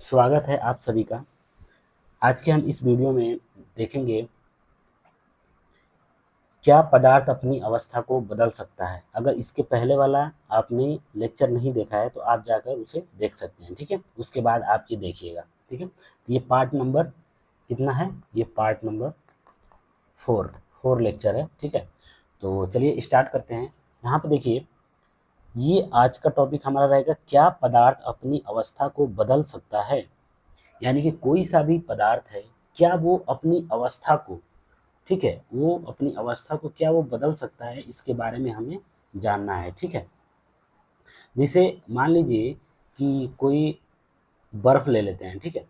स्वागत है आप सभी का। आज के हम इस वीडियो में देखेंगे क्या पदार्थ अपनी अवस्था को बदल सकता है। अगर इसके पहले वाला आपने लेक्चर नहीं देखा है तो आप जाकर उसे देख सकते हैं, ठीक है। उसके बाद आप ये देखिएगा, ठीक है। तो ये पार्ट नंबर कितना है, ये पार्ट नंबर 4 लेक्चर है, ठीक है। तो चलिए स्टार्ट करते हैं। यहाँ पे देखिए, ये आज का टॉपिक हमारा रहेगा क्या पदार्थ अपनी अवस्था को बदल सकता है। यानी कि कोई सा भी पदार्थ है, क्या वो अपनी अवस्था को, ठीक है, वो अपनी अवस्था को क्या वो बदल सकता है, इसके बारे में हमें जानना है, ठीक है। जैसे मान लीजिए कि कोई बर्फ़ ले लेते हैं, ठीक है।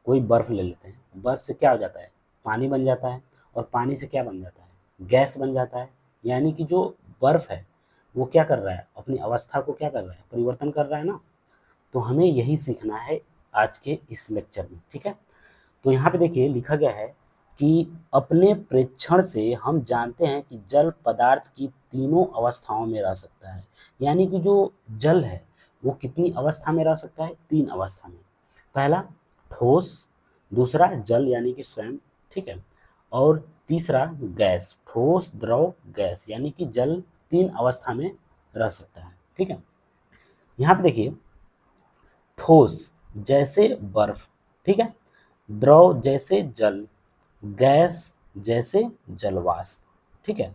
कोई बर्फ़ ले लेते हैं, बर्फ़ से क्या हो जाता है, पानी बन जाता है, और पानी से क्या बन जाता है, गैस बन जाता है। यानी कि जो बर्फ़ है वो क्या कर रहा है, अपनी अवस्था को क्या कर रहा है, परिवर्तन कर रहा है ना। तो हमें यही सीखना है आज के इस लेक्चर में, ठीक है। तो यहाँ पे देखिए लिखा गया है कि अपने प्रेक्षण से हम जानते हैं कि जल पदार्थ की तीनों अवस्थाओं में रह सकता है। यानी कि जो जल है वो कितनी अवस्था में रह सकता है, 3 अवस्था में। पहला ठोस, दूसरा जल यानी कि स्वयं, ठीक है, और तीसरा गैस, ठोस द्रव गैस, यानी कि जल 3 अवस्था में रह सकता है, ठीक है। यहाँ पे देखिए, ठोस जैसे बर्फ, ठीक है, द्रव जैसे जल, गैस जैसे जलवाष्प, ठीक है।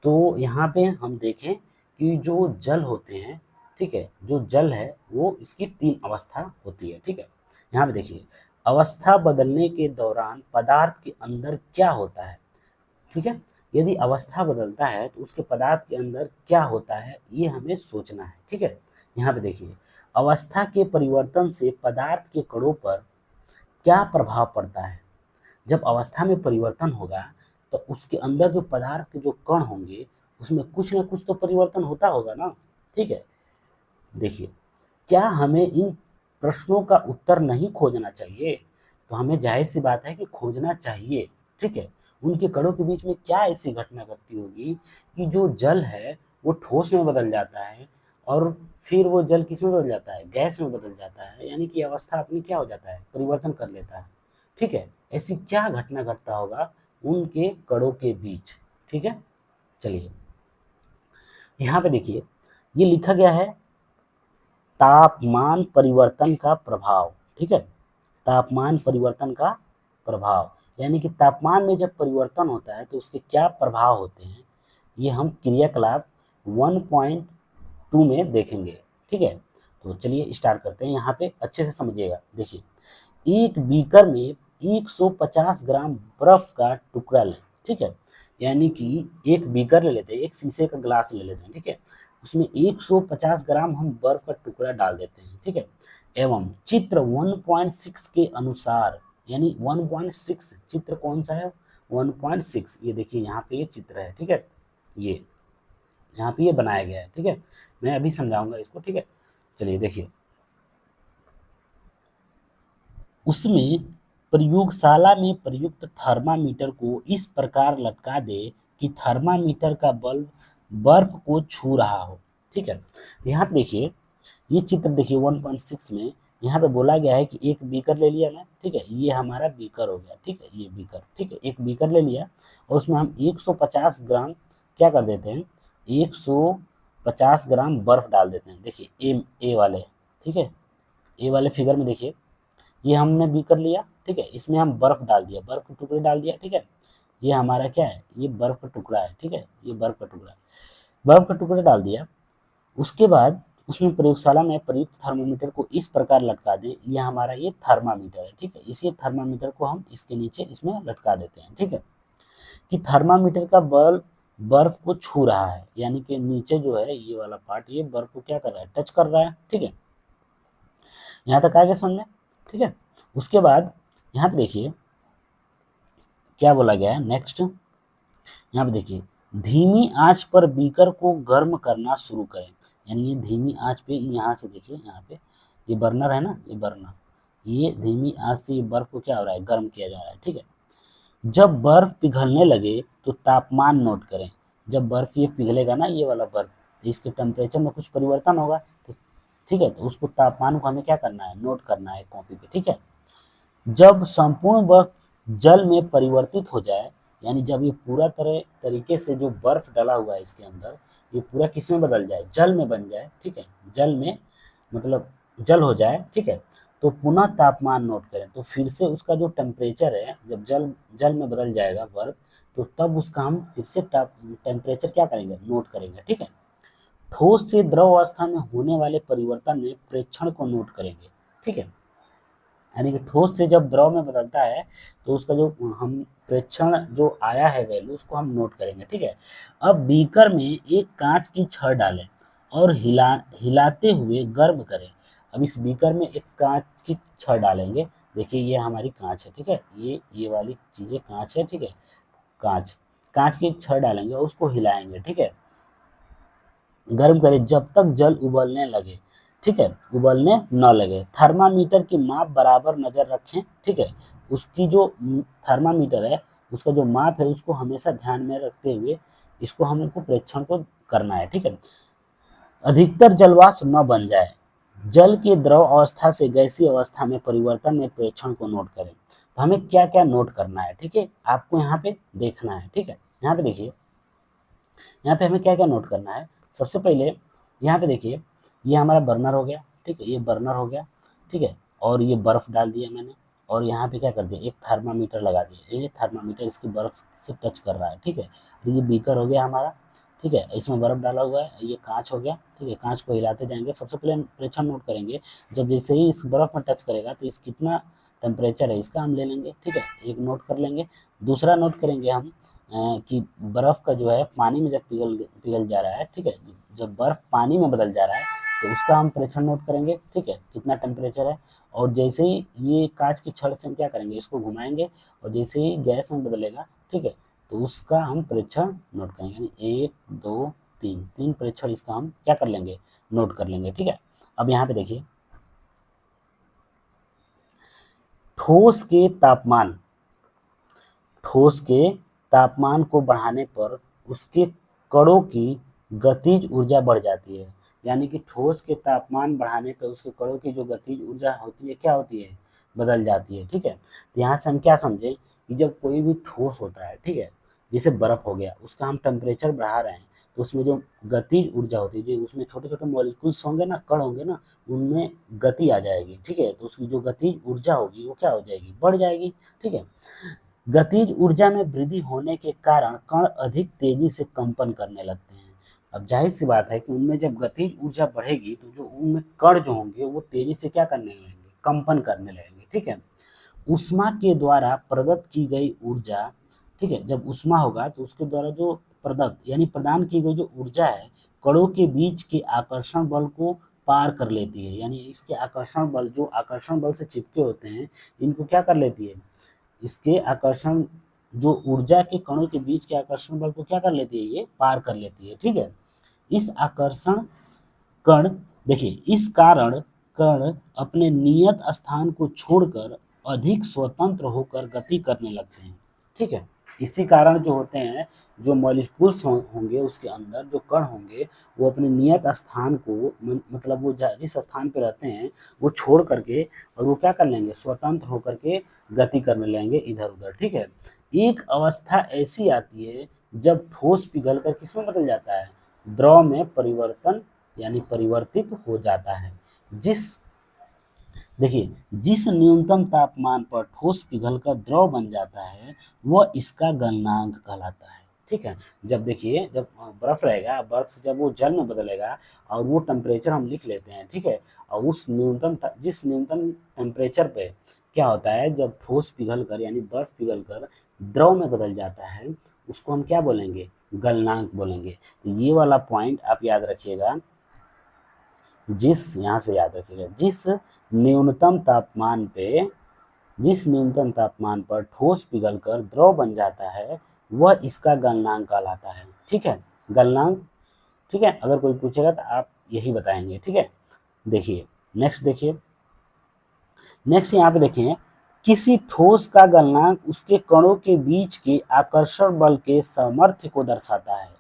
तो यहाँ पे हम देखें कि जो जल होते हैं, ठीक है, जो जल है वो इसकी 3 अवस्था होती है, ठीक है। यहाँ पे देखिए, अवस्था बदलने के दौरान पदार्थ के अंदर क्या होता है, ठीक है। यदि अवस्था बदलता है तो उसके पदार्थ के अंदर क्या होता है, ये हमें सोचना है, ठीक है। यहाँ पे देखिए, अवस्था के परिवर्तन से पदार्थ के कणों पर क्या प्रभाव पड़ता है। जब अवस्था में परिवर्तन होगा तो उसके अंदर जो पदार्थ के जो कण होंगे उसमें कुछ ना कुछ तो परिवर्तन होता होगा ना, ठीक है। देखिए, क्या हमें इन प्रश्नों का उत्तर नहीं खोजना चाहिए, तो हमें जाहिर सी बात है कि खोजना चाहिए, ठीक है। उनके कणों के बीच में क्या ऐसी घटना घटती होगी कि जो जल है वो ठोस में बदल जाता है, और फिर वो जल किस में बदल जाता है, गैस में बदल जाता है। यानी कि अवस्था अपनी क्या हो जाता है, परिवर्तन कर लेता है, ठीक है। ऐसी क्या घटना घटता होगा उनके कणों के बीच, ठीक है। चलिए यहाँ पे देखिए, ये लिखा गया है तापमान परिवर्तन का प्रभाव, ठीक है। तापमान परिवर्तन का प्रभाव, यानी कि तापमान में जब परिवर्तन होता है तो उसके क्या प्रभाव होते हैं, ये हम क्रियाकलाप 1.2 में देखेंगे, ठीक है। तो चलिए स्टार्ट करते हैं, यहाँ पे अच्छे से समझिएगा। देखिए, एक बीकर में 150 ग्राम बर्फ का टुकड़ा लें, ठीक है। यानी कि एक बीकर ले लेते हैं, एक शीशे का ग्लास ले लेते हैं, ठीक है। उसमें 150 ग्राम हम बर्फ का टुकड़ा डाल देते हैं, ठीक है। एवं चित्र 1.6 के अनुसार, यानी 1.6 चित्र कौन सा है, 1.6, ये देखिए यहाँ पे ये चित्र है, ठीक है। ये यहाँ पे ये बनाया गया है, ठीक है। मैं अभी समझाऊंगा इसको, ठीक है। चलिए देखिए, उसमें प्रयोगशाला में प्रयुक्त थर्मामीटर को इस प्रकार लटका दे कि थर्मामीटर का बल्ब बर्फ को छू रहा हो, ठीक है। यहाँ पे देखिए, ये चित्र देखिए 1.6 में यहाँ पे बोला गया है कि एक बीकर ले लिया मैं, ठीक है। ये हमारा बीकर हो गया, ठीक है, ये बीकर, ठीक है, एक बीकर ले लिया और उसमें हम 150 ग्राम क्या कर देते हैं, 150 ग्राम बर्फ डाल देते हैं। देखिए ए वाले, ठीक है, ए वाले फिगर में देखिए, ये हमने बीकर लिया, ठीक है, इसमें हम बर्फ डाल दिया, बर्फ के टुकड़े डाल दिया, ठीक है। ये हमारा क्या है, ये बर्फ का टुकड़ा है, ठीक है, ये बर्फ का टुकड़ा, बर्फ का टुकड़ा डाल दिया। उसके बाद उसमें प्रयोगशाला में प्रयुक्त थर्मामीटर को इस प्रकार लटका दें, ये हमारा ये थर्मामीटर है, ठीक है। इसी थर्मामीटर को हम इसके नीचे इसमें लटका देते हैं, ठीक है, कि थर्मामीटर का बल्ब बर्फ को छू रहा है। यानी कि नीचे जो है ये वाला पार्ट, ये बर्फ को क्या कर रहा है, टच कर रहा है, ठीक है। यहाँ तक आ गया समझ में, ठीक है। उसके बाद यहाँ पे देखिए क्या बोला गया है नेक्स्ट, यहाँ पे देखिए, धीमी आंच पर बीकर को गर्म करना शुरू करें। यानी ये धीमी आंच पे, यहाँ से देखिए, यहाँ पे ये बर्नर है ना, ये बर्नर, ये धीमी आंच से ये बर्फ को क्या हो रहा है, गर्म किया जा रहा है, ठीक है। जब बर्फ पिघलने लगे तो तापमान नोट करें। जब बर्फ ये पिघलेगा ना, ये वाला बर्फ, तो इसके टेम्परेचर में कुछ परिवर्तन होगा, तो ठीक है। तो उसको तापमान को हमें क्या करना है, नोट करना है कॉपी पे, ठीक है। जब संपूर्ण बर्फ जल में परिवर्तित हो जाए, यानी जब ये पूरा तरह तरीके से जो बर्फ डला हुआ है इसके अंदर, ये पूरा किस में बदल जाए, जल में बन जाए, ठीक है, जल में मतलब जल हो जाए, ठीक है, तो पुनः तापमान नोट करें। तो फिर से उसका जो टेम्परेचर है, जब जल जल में बदल जाएगा बर्फ, तो तब उसका हम फिर से टेम्परेचर क्या करेंगे, नोट करेंगे, ठीक है। ठोस से द्रव अवस्था में होने वाले परिवर्तन में प्रेक्षण को नोट करेंगे, ठीक है। यानी कि ठोस से जब द्रव में बदलता है तो उसका जो हम प्रेक्षण जो आया है वैल्यू, उसको हम नोट करेंगे, ठीक है। अब बीकर में एक कांच की छड़ डालें और हिलाते हुए गर्म करें। अब इस बीकर में एक कांच की छड़ डालेंगे। देखिए ये हमारी कांच है, ठीक है, ये वाली चीजें कांच है, ठीक है, कांच कांच की छड़ डालेंगे और उसको हिलाएंगे, ठीक है, गर्म करें जब तक जल उबलने लगे, ठीक है, उबलने न लगे। थर्मामीटर की माप बराबर नजर रखें, ठीक है। उसकी जो थर्मामीटर है, उसका जो माप है उसको हमेशा ध्यान में रखते हुए इसको हमको प्रेक्षण को करना है, ठीक है। अधिकतर जलवाष्प न बन जाए। जल की द्रव अवस्था से गैसीय अवस्था में परिवर्तन में प्रेक्षण को नोट करें। तो हमें क्या क्या नोट करना है, ठीक है, आपको यहाँ पे देखना है, ठीक है। यहाँ पे देखिए, यहाँ पे हमें क्या क्या नोट करना है। सबसे पहले यहाँ पे देखिए, ये हमारा बर्नर हो गया, ठीक है, ये बर्नर हो गया, ठीक है, और ये बर्फ डाल दिया मैंने, और यहाँ पे क्या कर दिया, एक थर्मामीटर लगा दिया, ये थर्मामीटर इसकी बर्फ से टच कर रहा है, ठीक है। ये बीकर हो गया हमारा, ठीक है, इसमें बर्फ डाला हुआ है, ये कांच हो गया, ठीक है, कांच को हिलाते जाएंगे। सबसे पहले प्रेक्षण नोट करेंगे, जब जैसे ही इस बर्फ में टच करेगा तो इस कितना टेम्परेचर है इसका हम ले लेंगे, ठीक है, एक नोट कर लेंगे। दूसरा नोट करेंगे हम कि बर्फ का जो है पानी में जब पिघल पिघल जा रहा है, ठीक है, जब बर्फ पानी में बदल जा रहा है तो उसका हम प्रेक्षण नोट करेंगे, ठीक है, कितना टेम्परेचर है। और जैसे ही ये कांच की छड़ से हम क्या करेंगे, इसको घुमाएंगे, और जैसे ही गैस में बदलेगा, ठीक है, तो उसका हम प्रेक्षण नोट करेंगे, यानी 1 2 3 3 प्रेक्षण इसका हम क्या कर लेंगे, नोट कर लेंगे, ठीक है। अब यहाँ पे देखिए, ठोस के तापमान ठोस के तापमान को बढ़ाने पर उसके कणों की गतिज ऊर्जा बढ़ जाती है। यानी कि ठोस के तापमान बढ़ाने पर उसके कणों की जो गतिज ऊर्जा होती है, क्या होती है, बदल जाती है, ठीक है। तो यहाँ से हम क्या समझे कि जब कोई भी ठोस होता है, ठीक है, जैसे बर्फ हो गया, उसका हम टेम्परेचर बढ़ा रहे हैं, तो उसमें जो गतिज ऊर्जा होती है, जो उसमें छोटे छोटे मॉलिक्यूल्स होंगे ना, कण होंगे ना, उनमें गति आ जाएगी, ठीक है। तो उसकी जो गतिज ऊर्जा होगी वो क्या हो जाएगी, बढ़ जाएगी, ठीक है। गतिज ऊर्जा में वृद्धि होने के कारण कण अधिक तेजी से कंपन करने लगते हैं। अब जाहिर सी बात है कि उनमें जब गतिज ऊर्जा बढ़ेगी तो जो उनमें कण जो होंगे वो तेजी से क्या करने लगेंगे, कंपन करने लगेंगे, ठीक है। ऊष्मा के द्वारा प्रदत्त की गई ऊर्जा, ठीक है, जब ऊष्मा होगा तो उसके द्वारा जो प्रदत्त यानी प्रदान की गई जो ऊर्जा है, कणों के बीच के आकर्षण बल को पार कर लेती है। यानी इसके आकर्षण बल, जो आकर्षण बल से चिपके होते हैं, इनको क्या कर लेती है, इसके आकर्षण, जो ऊर्जा के कणों के बीच के आकर्षण बल को क्या कर लेती है, ये पार कर लेती है, ठीक है। इस आकर्षण कण, देखिए, इस कारण कण अपने नियत स्थान को छोड़कर अधिक स्वतंत्र होकर गति करने लगते हैं, ठीक है। इसी कारण जो होते हैं, जो मॉलिक्यूल्स होंगे उसके अंदर जो कण होंगे, वो अपने नियत स्थान को मतलब वो जिस स्थान पे रहते हैं वो छोड़ करके और वो क्या कर लेंगे, स्वतंत्र होकर के गति करने लगेंगे इधर उधर, ठीक है। एक अवस्था ऐसी आती है जब ठोस पिघलकर किसमें बदल जाता है, द्रव में परिवर्तन यानी परिवर्तित हो जाता है। जिस देखिए, जिस न्यूनतम तापमान पर ठोस पिघलकर द्रव बन जाता है वह इसका गलनांक कहलाता है, ठीक है। जब देखिए, जब बर्फ रहेगा, बर्फ से जब वो जल में बदलेगा और वो टेम्परेचर हम लिख लेते हैं, ठीक है, और जिस न्यूनतम टेम्परेचर पे क्या होता है, जब ठोस पिघल कर यानी बर्फ पिघल कर द्रव में बदल जाता है, उसको हम क्या बोलेंगे, गलनांक बोलेंगे। तो ये वाला पॉइंट आप याद रखिएगा, यहाँ से याद रखिएगा, जिस न्यूनतम तापमान पर ठोस पिघलकर द्रव बन जाता है वह इसका गलनांक कहलाता है, ठीक है, गलनांक, ठीक है। अगर कोई पूछेगा तो आप यही बताएंगे, ठीक है। देखिए नेक्स्ट यहाँ पे देखें, किसी ठोस का गलनांक उसके कणों के बीच के आकर्षण बल के सामर्थ्य को दर्शाता है।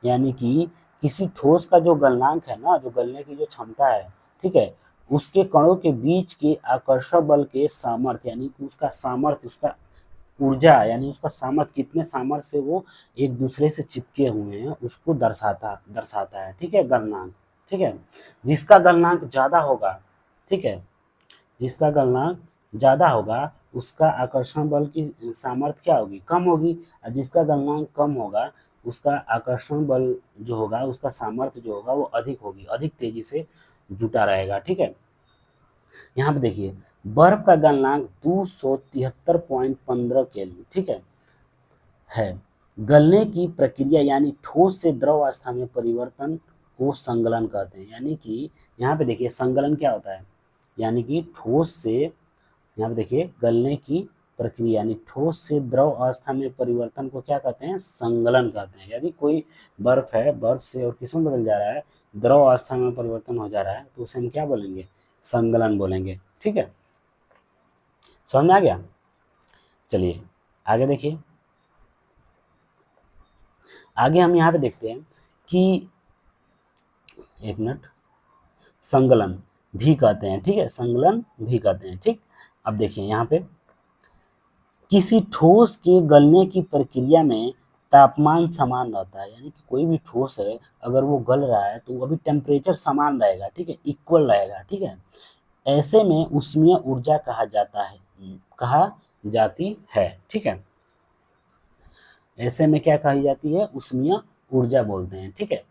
यानी कि किसी ठोस का जो गलनांक है ना, जो गलने की जो क्षमता है, ठीक है, उसके कणों के बीच के आकर्षण बल के सामर्थ्य यानी कि उसका सामर्थ्य, उसका ऊर्जा यानी उसका सामर्थ्य, कितने सामर्थ्य से वो एक दूसरे से चिपके हुए हैं उसको दर्शाता दर्शाता है। ठीक है, गलनांक। ठीक है, जिसका गलनांक ज़्यादा होगा, ठीक है, जिसका गलनांक ज़्यादा होगा उसका आकर्षण बल की सामर्थ्य क्या होगी, कम होगी, और जिसका गलनांक कम होगा उसका आकर्षण बल जो होगा, उसका सामर्थ्य जो होगा वो अधिक होगी, अधिक तेजी से जुटा रहेगा। ठीक है, यहाँ पे देखिए बर्फ का गलनांक 273.15 केल्विन, ठीक है। गलने की प्रक्रिया यानी ठोस से द्रव अवस्था में परिवर्तन को संगलन कहते हैं। यानी कि यहाँ पे देखिए संगलन क्या होता है, यानी कि ठोस से, यहाँ पे देखिए गलने की प्रक्रिया यानी ठोस से द्रव अवस्था में परिवर्तन को क्या कहते हैं, संगलन कहते हैं। यदि कोई बर्फ है, बर्फ से और किसमें बदल जा रहा है, द्रव अवस्था में परिवर्तन हो जा रहा है, तो उसे हम क्या बोलेंगे, संगलन बोलेंगे। ठीक है, समझ में आ गया। चलिए आगे देखिए, आगे हम यहाँ पे देखते हैं कि, एक मिनट, संगलन भी कहते हैं। ठीक है, संगलन भी कहते हैं। ठीक, अब देखिए यहाँ पे किसी ठोस के गलने की प्रक्रिया में तापमान समान रहता है। यानी कि कोई भी ठोस है अगर वो गल रहा है तो अभी टेम्परेचर समान रहेगा, ठीक है, इक्वल रहेगा। ठीक है, ऐसे में ऊष्मीय ऊर्जा कहा जाता है, कहा जाती है। ठीक है, ऐसे में क्या कही जाती है, ऊष्मीय ऊर्जा बोलते हैं। ठीक है,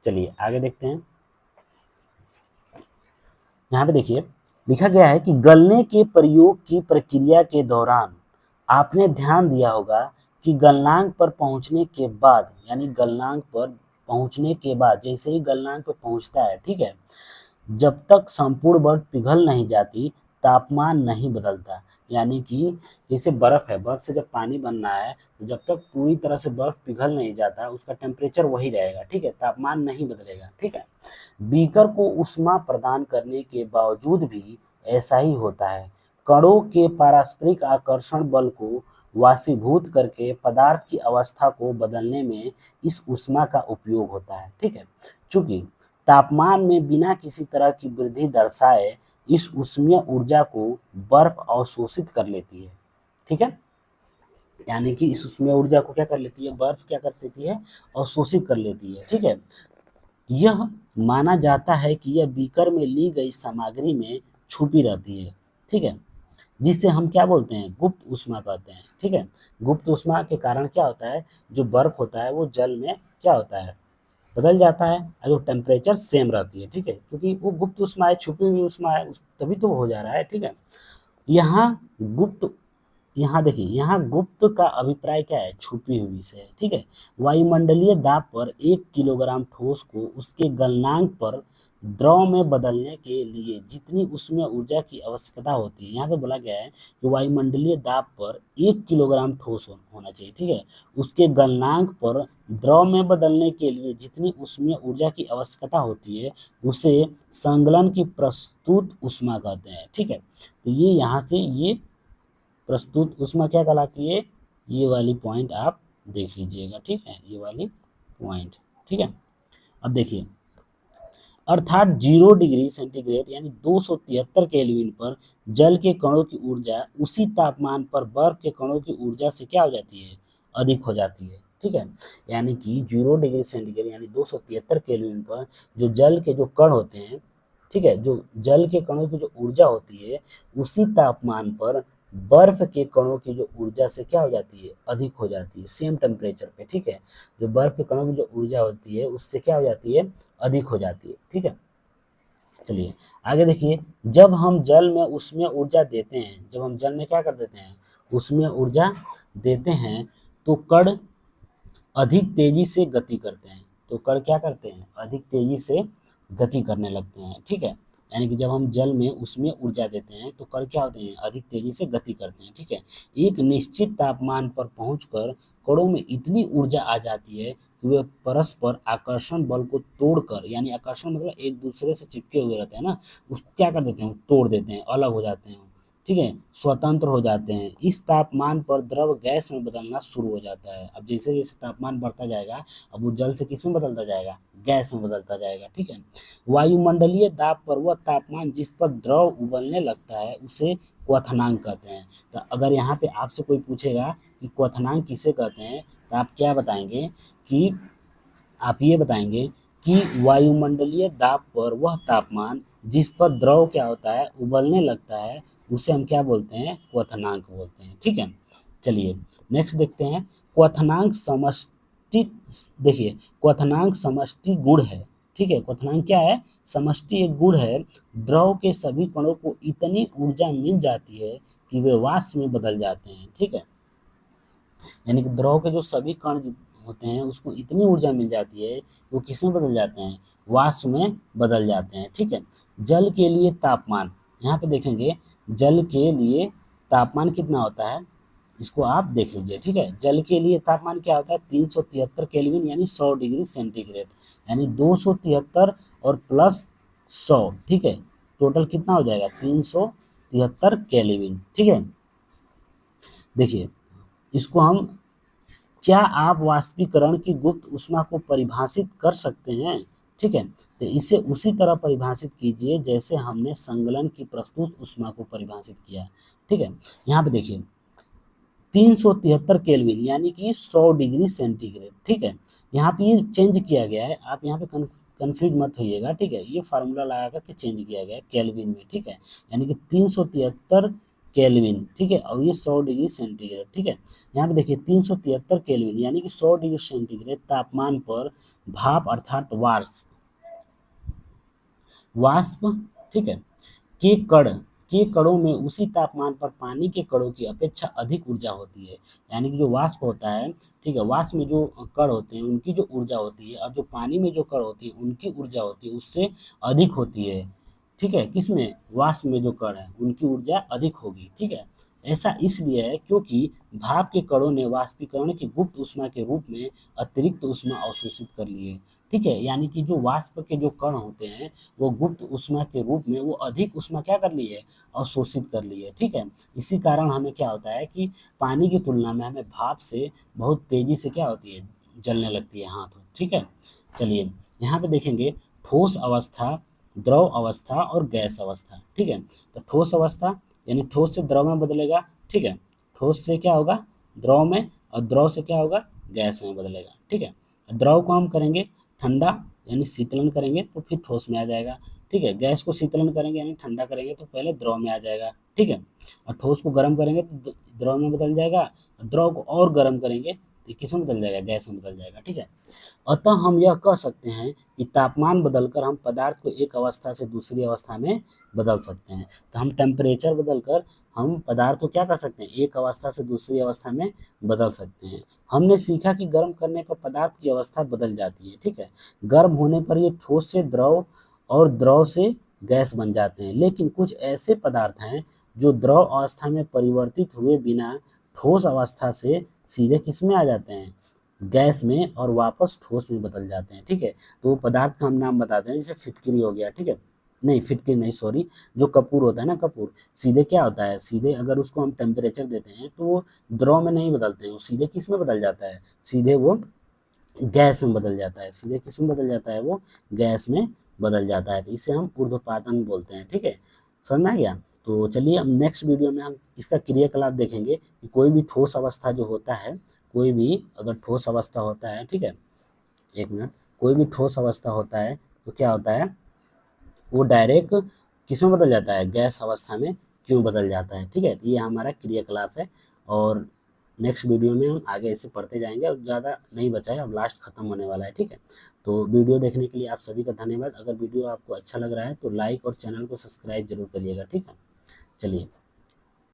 चलिए आगे देखते हैं। यहाँ पे देखिए लिखा गया है कि गलने के प्रयोग की प्रक्रिया के दौरान आपने ध्यान दिया होगा कि गलनांक पर पहुंचने के बाद, यानी गलनांक पर पहुंचने के बाद, जैसे ही गलनांक पर पहुंचता है, ठीक है, जब तक संपूर्ण बर्फ पिघल नहीं जाती तापमान नहीं बदलता। यानी कि जैसे बर्फ है, बर्फ से जब पानी बन रहा है तो जब तक पूरी तरह से बर्फ पिघल नहीं जाता उसका टेम्परेचर वही रहेगा। ठीक है, तापमान नहीं बदलेगा। ठीक है, बीकर को ऊष्मा प्रदान करने के बावजूद भी ऐसा ही होता है। कणों के पारस्परिक आकर्षण बल को वाशीभूत करके पदार्थ की अवस्था को बदलने में इस ऊष्मा का उपयोग होता है। ठीक है, चूंकि तापमान में बिना किसी तरह की वृद्धि दर्शाए इस ऊष्मीय ऊर्जा को बर्फ अवशोषित कर लेती है। ठीक है, यानी कि इस ऊष्मीय ऊर्जा को क्या कर लेती है, बर्फ क्या कर देती है, अवशोषित कर लेती है। ठीक है, यह माना जाता है कि यह बीकर में ली गई सामग्री में छुपी रहती है। ठीक है, जिसे हम क्या बोलते हैं, गुप्त ऊष्मा कहते हैं। ठीक है, गुप्त ऊष्मा के कारण क्या होता है, जो बर्फ होता है वो जल में क्या होता है, बदल जाता है, अगर टेम्परेचर सेम रहती है। ठीक है, क्योंकि वो गुप्त ऊष्मा है, छुपी हुई ऊष्मा है, तभी तो हो जा रहा है। ठीक है, यहाँ गुप्त, यहाँ देखिए यहाँ गुप्त का अभिप्राय क्या है, छुपी हुई से है। ठीक है, वायुमंडलीय दाब पर 1 किलोग्राम ठोस को उसके गलनांक पर द्रव में बदलने के लिए जितनी उसमें ऊर्जा की आवश्यकता होती है, यहाँ पे बोला गया है कि वायुमंडलीय दाब पर 1 किलोग्राम ठोस होना चाहिए। ठीक है, उसके गलनांक पर द्रव में बदलने के लिए जितनी उसमें ऊर्जा की आवश्यकता होती है उसे संगलन की प्रस्तुत ऊष्मा कहते हैं। ठीक है, तो ये यहाँ से ये प्रस्तुत ऊष्मा क्या कहलाती है, ये वाली पॉइंट आप देख लीजिएगा। ठीक है, ये वाली पॉइंट। ठीक है, अब देखिए, अर्थात 0 डिग्री सेंटीग्रेड यानी 273 केल्विन पर जल के कणों की ऊर्जा उसी तापमान पर बर्फ के कणों की ऊर्जा से क्या हो जाती है, अधिक हो जाती है। ठीक है, यानी कि 0 डिग्री सेंटीग्रेड यानी 273 केल्विन पर जो जल के जो कण होते हैं, ठीक है, जो जल के कणों की जो ऊर्जा होती है उसी तापमान पर बर्फ के कणों की जो ऊर्जा से क्या हो जाती है, अधिक हो जाती है, सेम टेम्परेचर पे। ठीक है, जो बर्फ के कणों की जो ऊर्जा होती है उससे क्या हो जाती है, अधिक हो जाती है। ठीक है, चलिए आगे देखिए, जब हम जल में उसमें ऊर्जा देते हैं, जब हम जल में क्या कर देते हैं, उसमें ऊर्जा देते हैं तो कण अधिक तेजी से गति करते हैं, तो कण क्या करते हैं, अधिक तेजी से गति करने लगते हैं। ठीक है, यानी कि जब हम जल में उसमें ऊर्जा देते हैं तो कण क्या होते हैं, अधिक तेजी से गति करते हैं। ठीक है, एक निश्चित तापमान पर पहुंचकर कणों में इतनी ऊर्जा आ जाती है कि वे परस्पर आकर्षण बल को तोड़कर, यानी आकर्षण मतलब एक दूसरे से चिपके हुए रहते हैं ना, उसको क्या कर देते हैं, तोड़ देते हैं, अलग हो जाते हैं। ठीक है, स्वतंत्र हो जाते हैं। इस तापमान पर द्रव गैस में बदलना शुरू हो जाता है। अब जैसे जैसे तापमान बढ़ता जाएगा, अब वो जल से किस में बदलता जाएगा, गैस में बदलता जाएगा। ठीक है, वायुमंडलीय दाब पर वह तापमान जिस पर द्रव उबलने लगता है उसे क्वथनांक कहते हैं। तो अगर यहाँ पे आपसे कोई पूछेगा कि क्वथनांक किसे कहते हैं, तो आप क्या बताएंगे कि आप ये बताएंगे कि वायुमंडलीय दाब पर वह तापमान जिस पर द्रव क्या होता है, उबलने लगता है, उसे हम क्या बोलते हैं, क्वथनांक बोलते हैं। ठीक है, चलिए नेक्स्ट देखते हैं। क्वथनांक समष्टि, देखिए क्वथनांक समष्टि गुण है। ठीक है, क्वथनांक क्या है, समष्टि एक गुण है। द्रव के सभी कणों को इतनी ऊर्जा मिल जाती है कि वे वाष्प में बदल जाते हैं। ठीक है, यानी कि द्रव के जो सभी कण होते हैं उसको इतनी ऊर्जा मिल जाती है, वो किस में बदल जाते हैं, वाष्प में बदल जाते हैं। ठीक है, जल के लिए तापमान, यहाँ पे देखेंगे जल के लिए तापमान कितना होता है, इसको आप देख लीजिए। ठीक है, जल के लिए तापमान क्या होता है, 373 केल्विन यानी 100 डिग्री सेंटीग्रेड, यानी 273 और प्लस 100। ठीक है, टोटल कितना हो जाएगा, 373 केल्विन। ठीक है, देखिए इसको हम, क्या आप वाष्पीकरण की गुप्त ऊष्मा को परिभाषित कर सकते हैं। ठीक है, तो इसे उसी तरह परिभाषित कीजिए जैसे हमने संगलन की प्रस्तुत ऊष्मा को परिभाषित किया। ठीक है, यहाँ पे देखिए 373 केल्विन यानी कि 100 डिग्री सेंटीग्रेड। ठीक है, यहाँ पे ये चेंज किया गया है, आप यहाँ पे कंफ्यूज मत होइएगा। ठीक है, ये फार्मूला लगा करके चेंज किया गया है केल्विन में। ठीक है, यानी कि 373 केल्विन। ठीक है, और ये 100 डिग्री सेंटीग्रेड। ठीक है, यहाँ पे देखिए 373 केल्विन यानी कि 100 डिग्री सेंटीग्रेड तापमान पर भाप अर्थात वाष्प, ठीक है, के कण के कणों में उसी तापमान पर पानी के कणों की अपेक्षा अधिक ऊर्जा होती है। यानी कि जो वाष्प होता है, ठीक है, वाष्प में जो कण होते हैं उनकी जो ऊर्जा होती है और जो पानी में जो कण होती है उनकी ऊर्जा होती है उससे अधिक होती है। ठीक है, किसमें, वाष्प में जो कण है उनकी ऊर्जा अधिक होगी। ठीक है, ऐसा इसलिए है क्योंकि भाप के कणों ने वाष्पीकरण की गुप्त ऊष्मा के रूप में अतिरिक्त ऊष्मा अवशोषित कर ली है। ठीक है, यानी कि जो वाष्प के जो कण होते हैं वो गुप्त ऊष्मा के रूप में वो अधिक ऊष्मा क्या कर ली है, अवशोषित कर ली है। ठीक है, इसी कारण हमें क्या होता है कि पानी की तुलना में हमें भाप से बहुत तेजी से क्या होती है, जलने लगती है हाथ। ठीक है, चलिए यहाँ पे देखेंगे ठोस अवस्था, द्रव अवस्था और गैस अवस्था। ठीक है, तो ठोस अवस्था यानी ठोस से द्रव में बदलेगा। ठीक है, ठोस से क्या होगा, द्रव में, और द्रव से क्या होगा, गैस में बदलेगा। ठीक है, द्रव को हम करेंगे ठंडा यानी शीतलन करेंगे तो फिर ठोस में आ जाएगा। ठीक है, गैस को शीतलन करेंगे यानी ठंडा करेंगे तो पहले द्रव में आ जाएगा। ठीक है, और ठोस को गर्म करेंगे तो द्रव में बदल जाएगा, द्रव को और गर्म करेंगे तो किस में बदल जाएगा, गैस में बदल जाएगा। ठीक है, अतः हम यह कह सकते हैं कि तापमान बदलकर हम पदार्थ को एक अवस्था से दूसरी अवस्था में बदल सकते हैं। तो हम टेम्परेचर बदलकर हम पदार्थ को क्या कर सकते हैं, एक अवस्था से दूसरी अवस्था में बदल सकते हैं। हमने सीखा कि गर्म करने पर पदार्थ की अवस्था बदल जाती है। ठीक है, गर्म होने पर ये ठोस से द्रव और द्रव से गैस बन जाते हैं। लेकिन कुछ ऐसे पदार्थ हैं जो द्रव अवस्था में परिवर्तित हुए बिना ठोस अवस्था से सीधे किस में आ जाते हैं, गैस में, और वापस ठोस में बदल जाते हैं। ठीक है, तो वो पदार्थ का हम नाम बताते हैं, जैसे फिटकरी हो गया। ठीक है, नहीं फिटकरी नहीं, सॉरी, जो कपूर होता है ना, कपूर सीधे क्या होता है, सीधे अगर उसको हम टेम्परेचर देते हैं तो वो द्रव में नहीं बदलते हैं, वो सीधे किस में बदल जाता है, सीधे वो गैस में बदल जाता है। सीधे किस में बदल जाता है, वो गैस में बदल जाता है। तो इसे हम ऊर्ध्वपातन बोलते हैं। ठीक है, समझ में आ गया। तो चलिए हम नेक्स्ट वीडियो में हम इसका क्रियाकलाप देखेंगे कि कोई भी ठोस अवस्था जो होता है, कोई भी अगर ठोस अवस्था होता है, ठीक है, एक मिनट, कोई भी ठोस अवस्था होता है तो क्या होता है, वो डायरेक्ट किस में बदल जाता है, गैस अवस्था में क्यों बदल जाता है। ठीक है, तो ये हमारा क्रियाकलाप है और नेक्स्ट वीडियो में हम आगे ऐसे पढ़ते जाएंगे। और ज़्यादा नहीं बचा है, अब लास्ट खत्म होने वाला है। ठीक है, तो वीडियो देखने के लिए आप सभी का धन्यवाद। अगर वीडियो आपको अच्छा लग रहा है तो लाइक और चैनल को सब्सक्राइब जरूर करिएगा। ठीक है, चलिए।